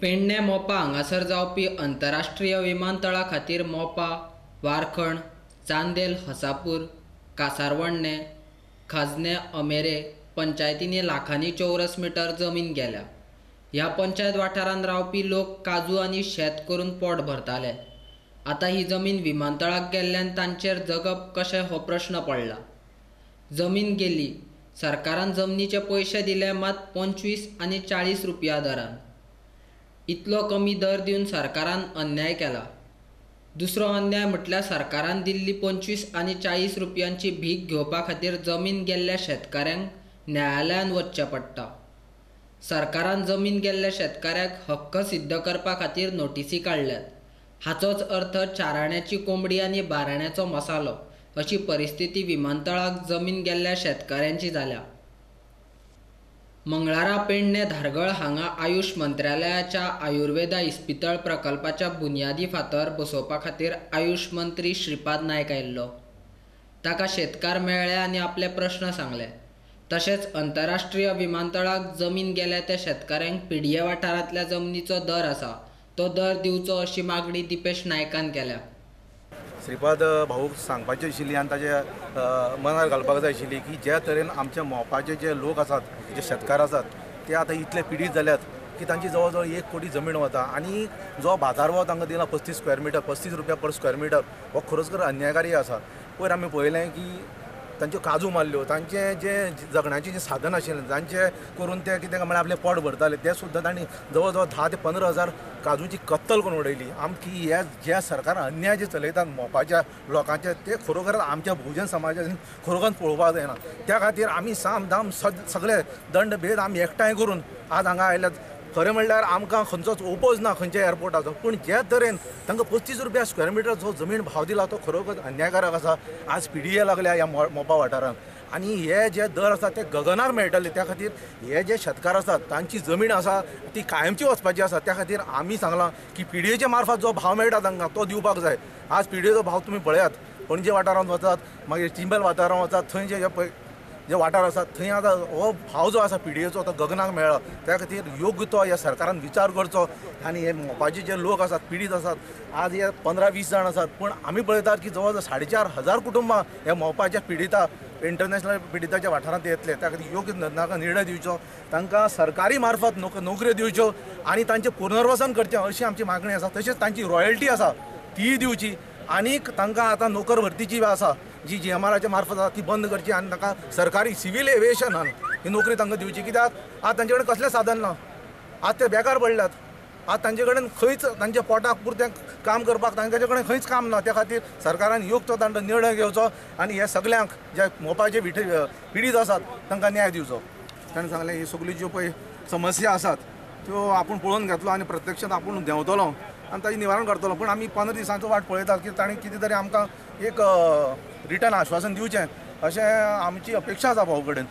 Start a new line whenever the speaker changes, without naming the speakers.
पेडणे मोपा हांगासर जावपी अंतरराष्ट्रीय विमानतळा खातीर मोपा, वारखण, चांदेल, हसापूर, कासारवडणे, खाजने अमेरे पंचायतींनी लाखांनी चौरस मीटर जमीन गेल्या। ह्या पंचायत वाठारांत रावपी लोक काजू आनी शेत करून पोट भरताले। आता ही जमीन विमानतळाक गेल्ल्यान तांचेर जगप कशें हो प्रश्न पडला। जमीन गेली, सरकारान जमनीचे पयशे दिले मात 25 आनी 40 रुपया दरान। इतलो कमी दर दिवन सरकारान अन्याय केला। दुसरो अन्याय म्हटल्यार सरकारान दिल्ली 25 आनी 40 रुपयांची भीक घेवपा खातीर जमीन गेल्ल्या शेतकाऱ्यांक न्यायालयान वचचें पडटा। सरकारान जमीन गेल्ल्या शेतकाऱ्याक हक्क सिद्ध करपा खातीर नोटीसी काडल्यात। हाचोच अर्थ चाराण्याची कोंबडी आनी बाराण्याचो मसालो अशी परिस्थिती विमानतळाक जमीन गेल्ल्या शेतकाऱ्यांची जाल्या। मंगळारा पेडणे धारगळ हांगा आयुष मंत्रालयाच्या आयुर्वेदा इस्पितळ प्रकल्पाच्या बुनयादी फातर बसोवपा खातीर आयुष मंत्री श्रीपाद नायक आयिल्लो। ताका शेतकार मेळ्ळे आनी आपले प्रश्न सांगले। तशेंच अंतरराष्ट्रीय विमानतळाक जमीन गेल्या त्या शेतकाऱ्यांक पीडीए वाठारांतल्या जमनीचो दर आसा तो दर दिवचो अशी मागणी दिपेश नायकान केल्या।
श्रीपाद भाऊक सांगपाची आशिल्ली आनी ताचे मनार घालपाक जाय आशिल्ली की ज्या तरेन आमच्या मोपाचे जे लोक आसात, जे शेतकार आसात, ते आतां इतले पिडीत जाल्यात की तांची जवळ जवळ 1 कोटी जमीन वता आनी जो बाजार भाव तांकां दिला 35 स्क्वेअर मिटर, 35 रुपया पर स्क्वेअर मिटर, हो खरोच अन्यायकारी आसा। पयर आमी पळयलें की तांच्यो काजू मारल्यो, तांचे जे जगण्याचें जें साधन आशिल्लें तांचे करून ते कितें म्हळ्यार आपलें पोट भरताले ते सुद्दां तांणी जवळ जवळ 10 ते 15 हजार काजूची कत्तल करून उडयली। आमची ह्या ज्या सरकारान अन्याय जे चलयतात मोपाच्या लोकांचे ते खरोखर आमच्या बहुजन समाजान खरोखर पळोवपाक जायना। त्या खातीर आमी साम दाम सगळे दंड भेद आमी एकठांय करून आज हांगा आयल्यात। खरें म्हणल्यार आमकां खंयचोच ओपोज ना खंयच्या एअरपोर्टाचो, पूण ज्या तरेन तांकां 35 रुपया स्क्वेअर मिटर जो जमीन भाव दिला तो खरोखर अन्यायकारक आसा। आज पीडीए लागल्या ह्या मोपा वाठारांत आनी हे जे दर आसा ते गगनार मेळटले। त्या खातीर हे जे शेतकार आसात तांची जमीन आसा ती कायमची वचपाची आसा। त्या खातीर आमी सांगलां की पीडीएच्या मार्फत जो भाव मेळटा तांकां तो दिवपाक जाय। आज पीडीएचो भाव तुमी पळयात, पणजे वाठारांत वचात, मागीर चिंबल वाठारांत वचात, थंय जे वाठार आसात थंय आतां हो भाव जो आसा पीडीएचो तो गगनाक मेळ्ळा। त्या खातीर योग्य तो ह्या सरकारान विचार करचो आनी हे मोपाचे जे लोक आसात पीडीत आसात, आज हे 15-20 जाण आसात, पूण आमी पळयतात की जवळ जवळ 4,500 कुटुंबां ह्या मोपाच्या पिडिता इंटरनॅशनल पिडिताच्या वाठारांत येतले। त्या खातीर योग्य निर्णय दिवचो, तांकां सरकारी मार्फत नोकऱ्यो दिवच्यो आनी तांचें पुनर्वसन करचें अशी आमची मागणी आसा। तशेंच तांची रॉयल्टी आसा ती दिवची आनीक तांकां आतां नोकर भरतीची आसा जी GMRच्या मार्फत आसा ती बंद करची आनी तांकां सरकारी सिव्हील एविएशनान ही नोकरी तांकां दिवची। कित्याक आज तांचे कडेन कसलें साधन ना, आज ते बेकार पडल्यात। आज तांचे कडेन खंयच तांच्या पोटाक पुरतें काम करपाक तांचे कडेन खंयच काम ना। त्या खातीर सरकारान योग्य तो तांचो निर्णय घेवचो आनी हे सगळ्यांक जे मोपाचे पिडीत आसात तांकां न्याय दिवचो। ताणें सांगलें ही सगळी ज्यो पळय समस्या आसात त्यो आपूण पळोवन घेतलो आनी प्रत्यक्षांत आपूण देंवतलो आनी ताचें निवारण करतलो। पूण आमी 15 दिसांचो वाट पळयतात की ताणें कितें तरी आमकां एक रिटर्न आश्वासन दिवचें अशें आमची अपेक्षा आसा भाऊ कडेन।